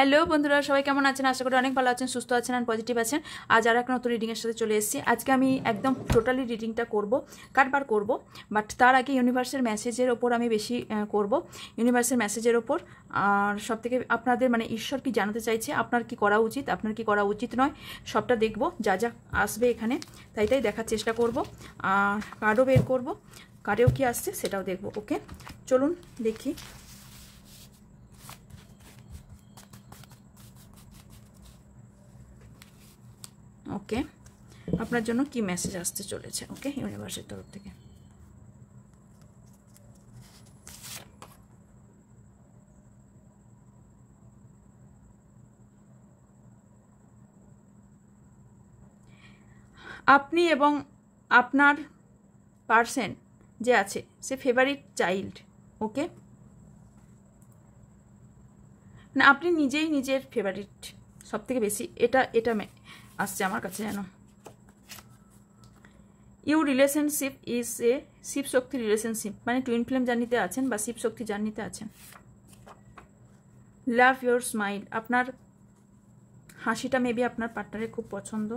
Hello বন্ধুরা, সবাই কেমন আছেন? আশা করি অনেক ভালো আছেন, সুস্থ আছেন আর পজিটিভ আছেন। আজ আর একটা নতুন রিডিংয়ের সাথে চলে এসেছি। আজকে আমি একদম টোটালি রিডিংটা করব, কাটবার করব, বাট তার আগে ইউনিভার্সের মেসেজের ওপর আমি বেশি করব, ইউনিভার্সের মেসেজের ওপর। আর সব থেকে আপনাদের মানে ঈশ্বর কি জানাতে চাইছে, আপনার কি করা উচিত, আপনার কি করা উচিত নয়, সবটা দেখব। যা যা আসবে এখানে তাই দেখার চেষ্টা করব। আর কার্ডও বের করব, কার্ডেও কি আসছে সেটাও দেখব। ওকে, চলুন দেখি। ওকে, আপনার জন্য কি মেসেজ আসতে চলেছে? ওকে, ইউনিভার্সের তরফ থেকে। আপনি এবং আপনার পার্সন যে আছে সে ফেভারিট চাইল্ড। ওকে, না আপনি নিজেই নিজের ফেভারিট সব থেকে বেশি, এটা আসছে আমার কাছে যেন। You relationship is a Shiva Shakti relationship, মানে টুইন ফ্লেম জার্নিতে আছেন বা শিব শক্তি জার্নিতে আছেন। লাভ ইয়োর স্মাইল, আপনার হাসিটা মেবি আপনার পার্টনারের খুব পছন্দ।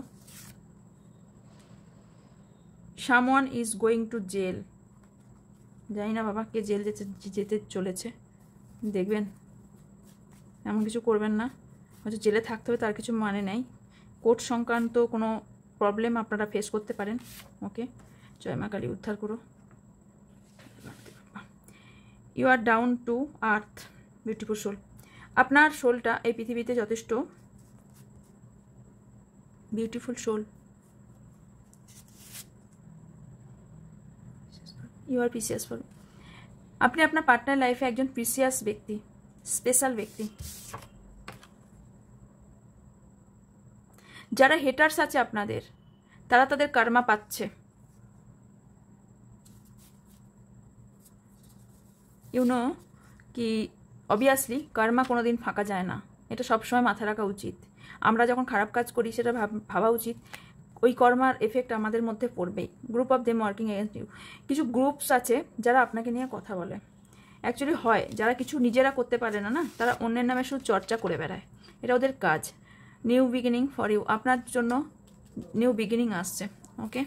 Someone is going to jail, জানি না বাবা কে জেল যেতে চলেছে, দেখবেন এমন কিছু করবেন না, হয়তো জেলে থাকতে হবে তার কিছু মানে নেই। কোর্ট সংক্রান্ত কোনো প্রবলেম আপনারা ফেস করতে পারেন। ওকে, জয় মা কালী, উদ্ধার করো। You are down to earth, beautiful soul. আপনার সোলটা এই পৃথিবীতে যথেষ্ট beautiful soul. You are precious for, আপনি আপনার পার্টনার লাইফে একজন প্রিসিয়াস ব্যক্তি, স্পেশাল ব্যক্তি। যারা হেটার্স আছে আপনাদের, তারা তাদের কর্মা পাচ্ছে। ইউনো কি অবভিয়াসলি কর্মা কোনোদিন ফাঁকা যায় না, এটা সবসময় মাথায় রাখা উচিত। আমরা যখন খারাপ কাজ করি সেটা ভাবা উচিত ওই কর্মার এফেক্ট আমাদের মধ্যে পড়বেই। Group of them working against you, কিছু গ্রুপস আছে যারা আপনাকে নিয়ে কথা বলে। অ্যাকচুয়ালি হয় যারা কিছু নিজেরা করতে পারে না, তারা অন্যের নামে শুধু চর্চা করে বেড়ায়, এটা ওদের কাজ। নিউ বিগিনিং ফর ইউ, আপনার জন্য নিউ বিগিনিং আসছে। ওকে,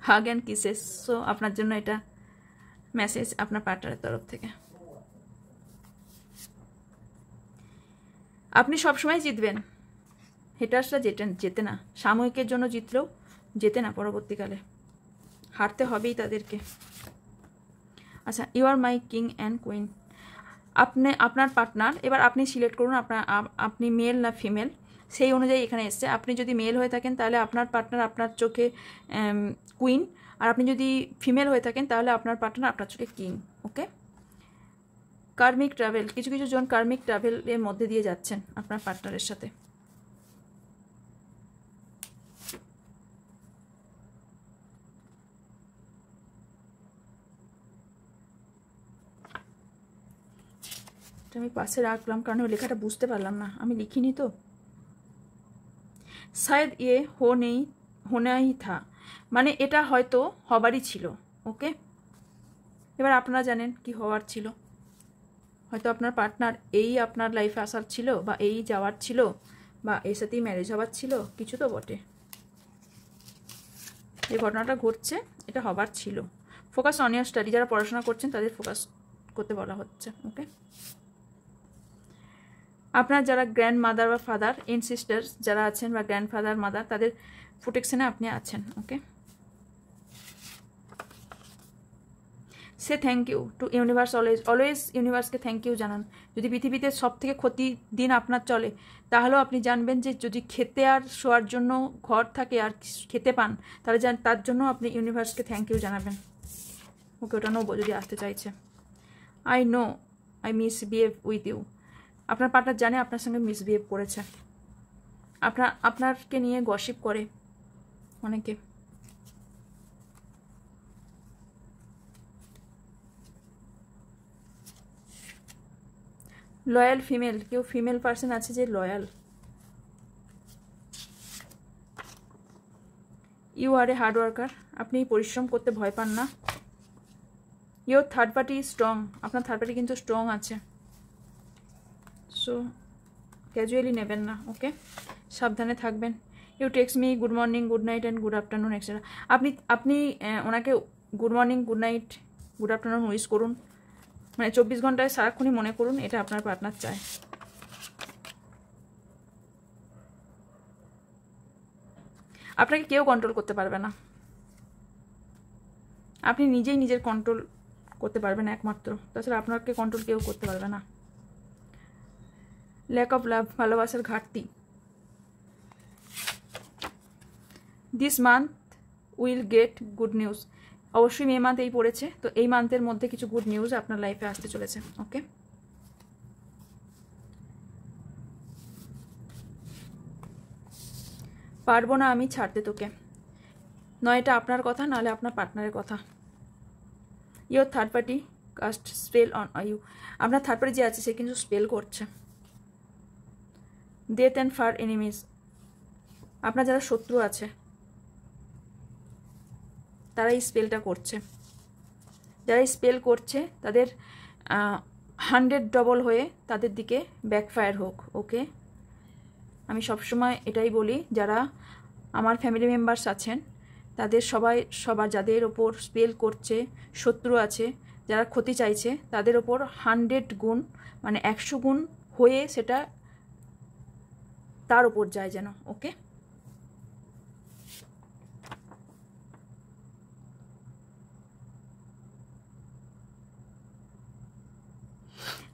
হাগ অ্যান্ড কিসেস, সো আপনার জন্য এটা মেসেজ আপনার পার্টনারের তরফ থেকে। আপনি সবসময় জিতবেন, হেটার্সরা জেতে না, সাময়িকের জন্য জিতলেও জেতে না, পরবর্তীকালে হারতে হবেই তাদেরকে। আচ্ছা, you are my king and queen, আপনার পার্টনার, এবার আপনি সিলেক্ট করুন আপনি মেল না ফিমেল, সেই অনুযায়ী এখানে এসছে। আপনি যদি মেল হয়ে থাকেন তাহলে আপনার পার্টনার আপনার চোখে কুইন, আর আপনি যদি ফিমেল হয়ে থাকেন তাহলে আপনার পার্টনার আপনার চোখে কিং। ওকে, কার্মিক ট্রাভেল, কিছু কিছু জন কার্মিক ট্রাভেলের মধ্যে দিয়ে যাচ্ছেন আপনার পার্টনারের সাথে। আমি পাশে রাখলাম কারণ ওই লেখাটা বুঝতে পারলাম না, আমি লিখিনি তো। শায়দ ইয়ে হোনাই থা, মানে এটা হয়তো হবারই ছিল। ওকে, এবার আপনারা জানেন কি হওয়ার ছিল। হয়তো আপনার পার্টনার এই আপনার লাইফে আসার ছিল, বা এই যাওয়ার ছিল, বা এর সাথেই ম্যারেজ হওয়ার ছিল, কিছু তো বটে। যে ঘটনাটা ঘটছে এটা হবার ছিল। ফোকাস অন ইয়ার স্টাডি, যারা পড়াশোনা করছেন তাদের ফোকাস করতে বলা হচ্ছে। ওকে, আপনার যারা গ্র্যান্ড মাদার বা ফাদার সিস্টার্স যারা আছেন, বা গ্র্যান্ড ফাদার মাদার, তাদের প্রোটেকশনে আপনি আছেন। Okay, say thank you to universe, always ইউনিভার্সকে থ্যাংক ইউ জানান। যদি পৃথিবীতে সব থেকে ক্ষতি দিন আপনার চলে, তাহলেও আপনি জানবেন যে যদি খেতে আর শোয়ার জন্য ঘর থাকে আর খেতে পান, তাহলে তার জন্য আপনি ইউনিভার্সকে থ্যাংক ইউ জানাবেন। ওকে, ওটা নেবো যদি আসতে চাইছে। I know I misbehave with you, আপনার পার্টনার জানে আপনার সঙ্গে মিসবিহেভ করেছে, আপনারকে নিয়ে গসিপ করে অনেকে। লয়াল ফিমেল, কেউ ফিমেল পার্সন আছে যে loyal. You are a hard worker, আপনি পরিশ্রম করতে ভয় পান না। ইউর থার্ড পার্টি স্ট্রং, আপনার থার্ড পার্টি কিন্তু স্ট্রং আছে। সো সো ক্যাজুয়ালি নেবেন না, ওকে? সাবধানে থাকবেন। You text me good morning, good night and good afternoon etcetera. আপনি ওনাকে good morning, good night, good afternoon wish করুন, মানে 24 ঘন্টায় সারাক্ষণই মনে করুন, এটা আপনার পার্টনার চায়। আপনাকে কেউ কন্ট্রোল করতে পারবে না, আপনি নিজেই নিজের কন্ট্রোল করতে পারবেন একমাত্র, তাছাড়া আপনাকে কন্ট্রোল কেউ করতে পারবে না। ল্যাক অফ লাভ, ভালোবাসার ঘাটতি। This month will get good news. অবশ্যই মে মান্থ এই পড়েছে, তো এই মান্থের মধ্যে কিছু গুড নিউজ আপনার লাইফে আসতে চলেছে, ওকে? পারবো না আমি ছাড়তে তোকে, নয় এটা আপনার কথা, নাহলে আপনার পার্টনারের কথা। Your third party cast spell on you. আপনার থার্ড পার্টি যে আছে সে কিন্তু স্পেল করছে। ডেথ অ্যান্ড ফার এনিমিজ, আপনার যারা শত্রু আছে তারা এই স্পেলটা করছে। যারা এই স্পেল করছে তাদের 100 ডবল হয়ে তাদের দিকে ব্যাকফায়ার হোক, ওকে? আমি সবসময় এটাই বলি, যারা আমার ফ্যামিলি মেম্বার্স আছেন তাদের সবার যাদের ওপর স্পেল করছে, শত্রু আছে, যারা ক্ষতি চাইছে, তাদের ওপর 100 গুণ মানে 100 গুণ হয়ে সেটা তার ওপর যায় যেন, ওকে?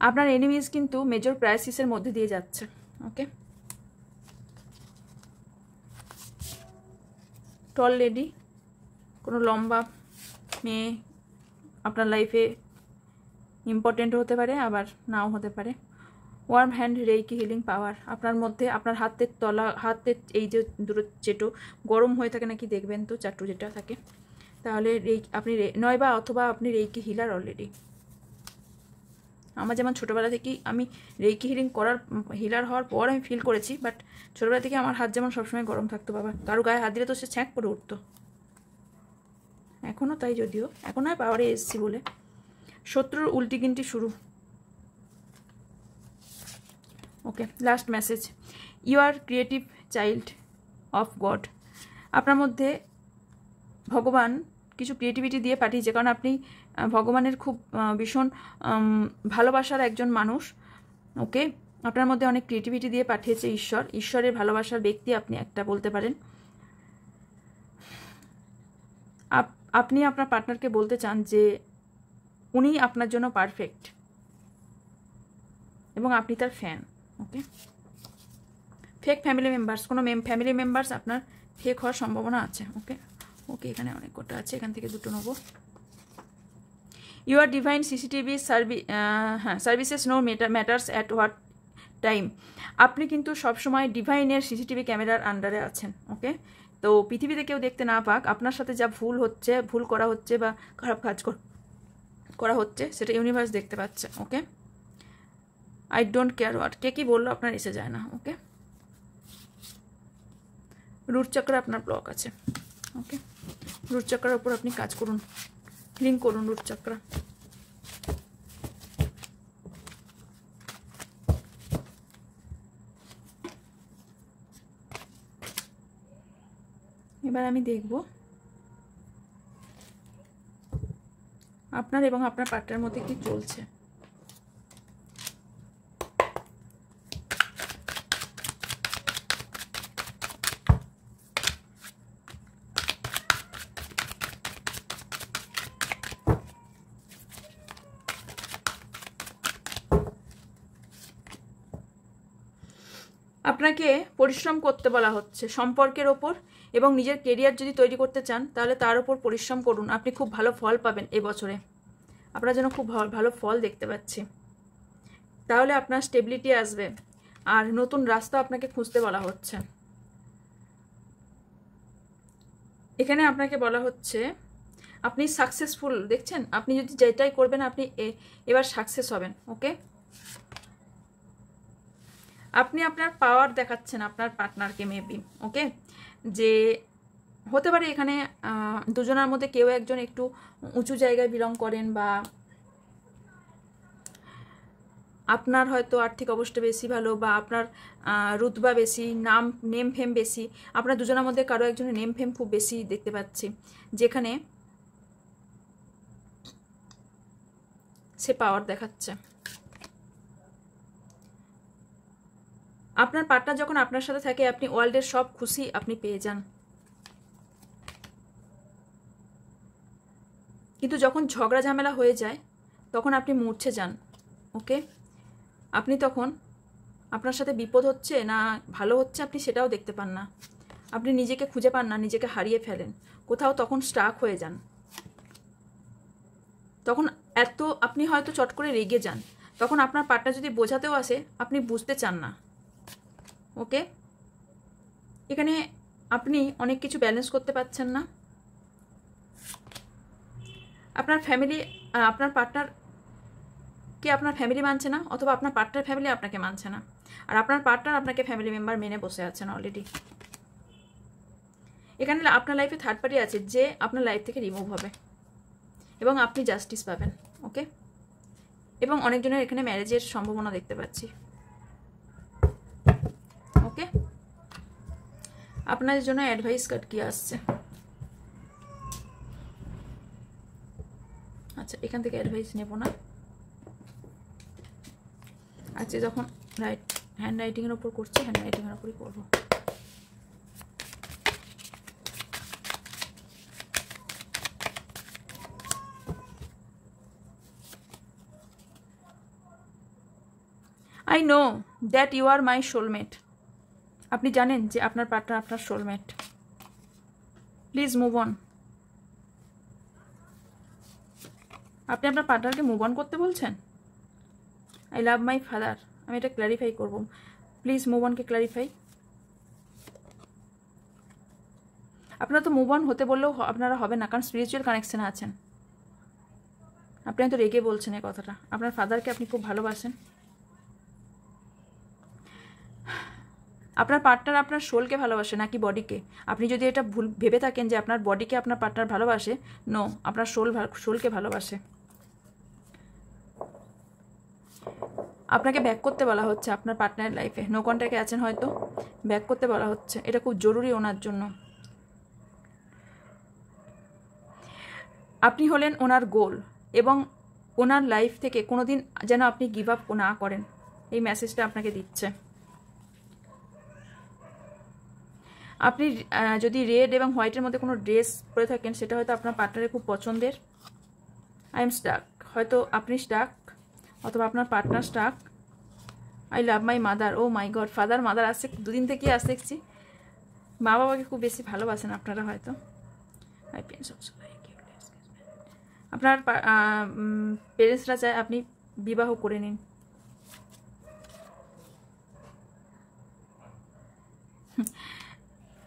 আপনার এনিমিজ কিন্তু মেজর ক্রাইসিসের মধ্যে দিয়ে যাচ্ছে, ওকে? টল লেডি, কোনো লম্বা মেয়ে আপনার লাইফে ইম্পর্টেন্ট হতে পারে, আবার নাও হতে পারে। Warm hand, reiki healing power, আপনার মধ্যে আপনার হাতের এই যে দুটো চেটো গরম হয়ে থাকে নাকি দেখবেন তো, চাটু যেটা থাকে, তাহলে আপনি নয় বা অথবা আপনি রেইকি হিলার অলরেডি। আমার যেমন ছোটোবেলা থেকেই আমি রেইকি হিলার হওয়ার পর আমি ফিল করেছি, বাট ছোটোবেলা থেকে আমার হাত যেমন সবসময় গরম থাকতো, বাবা কারো গায়ে হাত দিলে তো সে ছ্যাঁক করে উঠতো, এখনও তাই, যদিও এখন হয় পাওয়ারে এসছি বলে। শত্রুর উল্টি গিনটি শুরু, okay? Last message, you are creative child of God. আপনার মধ্যে ভগবান কিছু ক্রিয়েটিভিটি দিয়ে পাঠিয়েছে, কারণ আপনি ভগবানের খুব ভীষণ ভালোবাসার একজন মানুষ, ওকে? আপনার মধ্যে অনেক ক্রিয়েটিভিটি দিয়ে পাঠিয়েছে ঈশ্বরের ভালোবাসার ব্যক্তি আপনি একটা বলতে পারেন। আপনি আপনার পার্টনারকে বলতে চান যে উনি আপনার জন্য পারফেক্ট এবং আপনি তার ফ্যান, ওকে? ফেক ফ্যামিলি মেম্বার্স, কোনো ফ্যামিলি মেম্বার্স আপনার ফেক হওয়ার সম্ভাবনা আছে, ওকে? ওকে, এখানে অনেক কটা আছে, এখান থেকে দুটো নেবো। You are divine CCTV services no matters at what time. আপনি কিন্তু সবসময় ডিভাইনের সিসিটিভি ক্যামেরার আন্ডারে আছেন, ওকে? তো পৃথিবীতে কেউ দেখতে না পাক, আপনার সাথে যা ভুল করা হচ্ছে বা খারাপ কাজ করা হচ্ছে সেটা ইউনিভার্স দেখতে পাচ্ছে, ওকে? আই ডোন্ট কেয়ার হোয়াট, কে কী বললো আপনার এসে যায় না, ওকে? রুট চক্র আপনার ব্লক আছে, ওকে? রুট চক্রের উপর আপনি কাজ করুন, ক্লিন করুন রুট চক্র। এবার আমি দেখব আপনার এবং আপনার পার্টনারের মধ্যে কি চলছে। আপনাকে পরিশ্রম করতে বলা হচ্ছে সম্পর্কের ওপর, এবং নিজের কেরিয়ার যদি তৈরি করতে চান তাহলে তার উপর পরিশ্রম করুন। আপনি খুব ভালো ফল পাবেন এবছরে, আপনার জন্য খুব ভালো ফল দেখতে পাচ্ছি। তাহলে আপনার স্টেবিলিটি আসবে, আর নতুন রাস্তা আপনাকে খুঁজতে বলা হচ্ছে। এখানে আপনাকে বলা হচ্ছে আপনি সাকসেসফুল, দেখছেন? আপনি যদি যেটাই করবেন আপনি এবার সাকসেস হবেন, ওকে? আপনি আপনার পাওয়ার দেখাচ্ছেন আপনার পার্টনারকে মেবি, ওকে? যে হতে পারে এখানে দুজনের মধ্যে কেউ একজন একটু উঁচু জায়গায় বিলং করেন, বা আপনার হয়তো আর্থিক অবস্থা বেশি ভালো, বা আপনার রুতবা বেশি, নেম ফেম বেশি, আপনার দুজনের মধ্যে কারো একজনের নেম ফেম খুব বেশি দেখতে পাচ্ছি, যেখানে সে পাওয়ার দেখাচ্ছে। আপনার পার্টনার যখন আপনার সাথে থাকে, আপনি ওয়ার্ল্ডের সব খুশি আপনি পেয়ে যান। কিন্তু যখন ঝগড়া ঝামেলা হয়ে যায়, তখন আপনি মূর্ছে যান। ওকে, আপনি তখন আপনার সাথে বিপদ হচ্ছে না ভালো হচ্ছে আপনি সেটাও দেখতে পান না, আপনি নিজেকে খুঁজে পান না, নিজেকে হারিয়ে ফেলেন কোথাও, তখন স্টাক হয়ে যান। তখন আপনি হয়তো চট করে রেগে যান, তখন আপনার পার্টনার যদি বোঝাতেও আসে আপনি বুঝতে চান না। ওকে, এখানে আপনি অনেক কিছু ব্যালেন্স করতে পারছেন না। আপনার ফ্যামিলি, আপনার পার্টনারকে আপনার ফ্যামিলি মানছে না, অথবা আপনার পার্টনার ফ্যামিলি আপনাকে মানছে না, আর আপনার পার্টনার আপনাকে ফ্যামিলি মেম্বার মেনে বসে আছেন অলরেডি। এখানে আপনার লাইফে থার্ড পার্টি আছে, যে আপনার লাইফ থেকে রিমুভ হবে এবং আপনি জাস্টিস পাবেন। ওকে, এবং অনেকজনের এখানে ম্যারেজের সম্ভাবনা দেখতে পাচ্ছি। ওকে, আপনাদের জন্য অ্যাডভাইস কার্ড কি আসছে? আচ্ছা, এখান থেকে অ্যাডভাইস নেব না। আচ্ছা, যখন হ্যান্ড রাইটিংয়ের ওপর করছি, হ্যান্ড রাইটিংয়ের ওপরই করবো। I know that you are my soulmate. আপনি জানেন যে আপনার পার্টনার আপনার সোলমেট। Please move on. আপনি আপনার পার্টনারকে মুভ অন করতে বলছেন? I love my father. আমি এটা ক্ল্যারিফাই করব। প্লিজ মুভ অনকে ক্ল্যারিফাই। আপনারা তো মুভ অন হতে বললেও আপনারা হবে না, কারণ স্পিরিচুয়াল কানেকশনে আছেন। আপনি হয়তো রেগে বলছেন এই কথাটা। আপনার ফাদারকে আপনি খুব ভালোবাসেন। আপনার পার্টনার আপনার সোলকে ভালোবাসে নাকি বডিকে? আপনি যদি এটা ভুল ভেবে থাকেন যে আপনার বডিকে আপনার পার্টনার ভালোবাসে, নো, আপনার সোলকে ভালোবাসে। আপনাকে ব্যাক করতে বলা হচ্ছে আপনার পার্টনারের লাইফে। নো কন্ট্যাক্টে আছেন হয়তো, ব্যাক করতে বলা হচ্ছে। এটা খুব জরুরি ওনার জন্য। আপনি হলেন ওনার গোল, এবং ওনার লাইফ থেকে কোনোদিন যেন আপনি গিভ আপ না করেন, এই মেসেজটা আপনাকে দিচ্ছে। আপনি যদি রেড এবং হোয়াইটের মধ্যে কোনো ড্রেস পরে থাকেন, সেটা হয়তো আপনার পার্টনারের খুব পছন্দের। আই এম স্টাক, হয়তো আপনি স্টাক, অথবা আপনার partner stuck. I love my mother. Oh my God, father mother আসছে, দুদিন থেকেই আসতে দেখছি। মা বাবাকে খুব বেশি ভালোবাসেন আপনারা হয়তো। আপনার পেরেন্টসরা চায় আপনি বিবাহ করে নিন।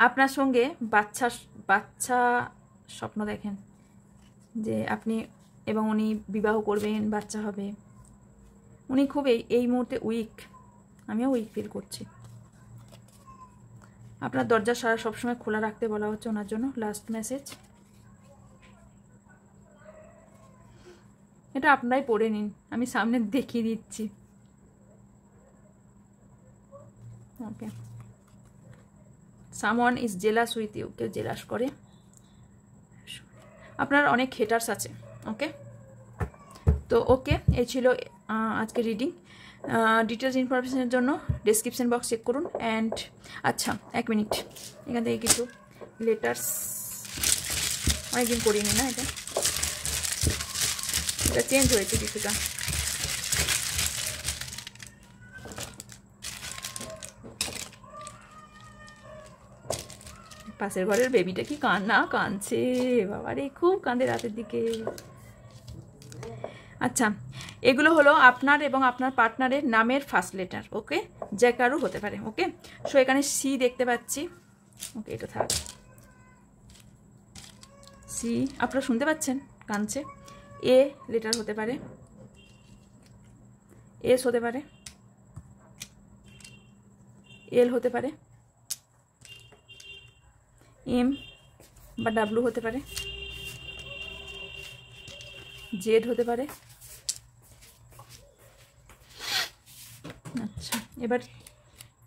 আপনার সঙ্গে বাচ্চা স্বপ্ন দেখেন, যে আপনি এবং উনি বিবাহ করবেন, বাচ্চা হবে। উনি খুব এই মুহূর্তে উইক, আমিও উইক ফিল করছি। আপনার দরজা সারা সবসময় খোলা রাখতে বলা হচ্ছে ওনার জন্য। লাস্ট মেসেজ, এটা আপনারাই পড়ে নিন, আমি সামনে দেখিয়ে দিচ্ছি। Okay, someone is jealous with you, কেউ জেলাস করে। আপনার অনেক হেটার্স আছে। ওকে, তো ওকে, এই ছিল আজকে রিডিং। ডিটেলস ইনফরমেশনের জন্য ডেসক্রিপশন বক্স চেক করুন। অ্যান্ড আচ্ছা, এক মিনিট, এখান থেকে কিছু লেটার্স অনেকদিন করিনি না, এটা চেঞ্জ হয়েছে কিছুটা। পাশের ঘরের বেবিটা কি কাঁদছে বাবারে, খুব কাঁদে রাতের দিকে। আচ্ছা, এগুলো হলো আপনার এবং আপনার পার্টনারের নামের ফার্স্ট লেটার। ওকে, যে কারো হতে পারে। ওকে, সো এখানে সি দেখতে পাচ্ছি। ওকে, এটা থাক। সি আপনারা শুনতে পাচ্ছেন, কাঁদছে। এ লেটার হতে পারে, এস হতে পারে, এল হতে পারে, এম বা ডাব্লু হতে পারে, জেড হতে পারে, এবার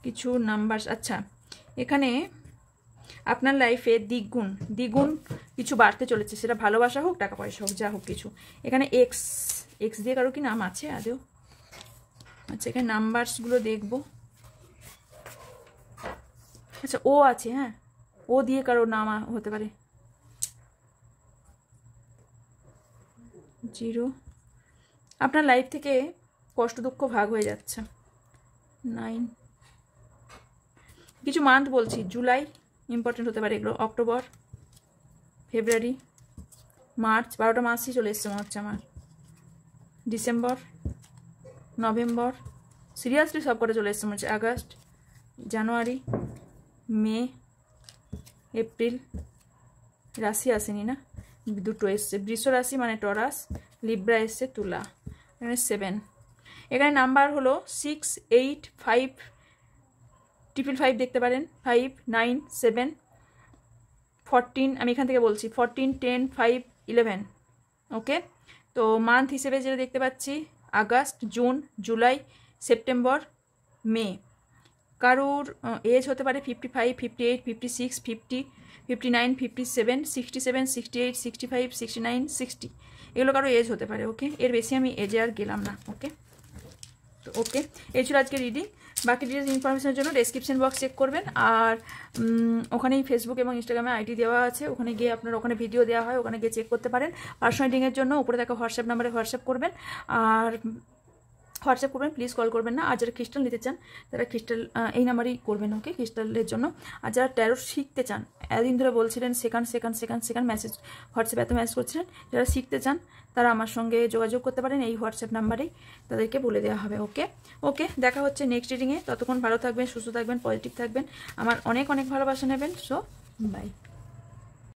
কিছু নাম্বার। আচ্ছা, এখানে আপনার লাইফে দ্বিগুণ কিছু বাড়তে চলেছে, সেটা ভালোবাসা হোক, টাকা পয়সা হোক, যা হোক কিছু। এখানে এক্স দিয়ে কারো কি নাম আছে আদৌ? আচ্ছা, এখানে নাম্বারসগুলো দেখবো। আচ্ছা, ও আছে, হ্যাঁ, ও দিয়ে কারো নাম হতে পারে। 0। আপনার লাইফ থেকে কষ্ট দুঃখ ভাগ হয়ে যাচ্ছে। 9। কিছু মান্থ বলছি, জুলাই ইম্পর্টেন্ট হতে পারে এগুলো, অক্টোবর, ফেব্রুয়ারি, মার্চ, 12টা মাসই চলে এসছে মনে হচ্ছে আমার, ডিসেম্বর, নভেম্বর, সিরিয়াসলি সব কটা চলে এসছে মনে হচ্ছে, আগস্ট, জানুয়ারি, মে, এপ্রিল, রাশি আসেনি না, দুটো এসছে, বৃষ রাশি মানে টরাস, লিব্রা এসছে, তুলা, এখানে 7। এখানে নাম্বার হলো 6, 8, 5, 555 দেখতে পারেন, 5, 9, 7, 14, আমি এখান থেকে বলছি 14, 10, 5, 11। ওকে, তো মান্থ হিসেবে যেটা দেখতে পাচ্ছি আগস্ট, জুন, জুলাই, সেপ্টেম্বর, মে। কারোর এজ হতে পারে 55, 58, 56, 50, 59, 57, 67, 68, 65, 69, 60, এগুলো কারো এজ হতে পারে। ওকে, এর বেশি আমি এজে আর গেলাম না। ওকে, তো ওকে, এই ছিল আজকে রিডিং। বাকি ডিটেলস ইনফরমেশনের জন্য ডেসক্রিপশন বক্স চেক করবেন, আর ওখানেই ফেসবুক এবং ইনস্টাগ্রামে আইডি দেওয়া আছে, ওখানে গিয়ে আপনার ওখানে ভিডিও দেওয়া হয়, ওখানে গিয়ে চেক করতে পারেন। পার্সোনাল রিডিংয়ের জন্য উপরে দেখা হোয়াটসঅ্যাপ নাম্বারে হোয়াটসঅ্যাপ করবেন, আর হোয়াটসঅ্যাপ করবেন, প্লিজ কল করবেন না। আর যারা ক্রিস্টাল নিতে চান তারা ক্রিস্টাল এই নাম্বারেই করবেন। ওকে, ক্রিস্টালের জন্য। আর যারা ট্যারো শিখতে চান, এতদিন ধরে বলছিলেন সেকেন্ড মেসেজ হোয়াটসঅ্যাপে এত মেসেজ করছিলেন, যারা শিখতে চান তারা আমার সঙ্গে যোগাযোগ করতে পারেন এই হোয়াটসঅ্যাপ নাম্বারেই, তাদেরকে বলে দেওয়া হবে। ওকে ওকে, দেখা হচ্ছে নেক্সট রিডিংয়ে। ততক্ষণ ভালো থাকবেন, সুস্থ থাকবেন, পজিটিভ থাকবেন, আমার অনেক অনেক ভালোবাসা নেবেন। So by.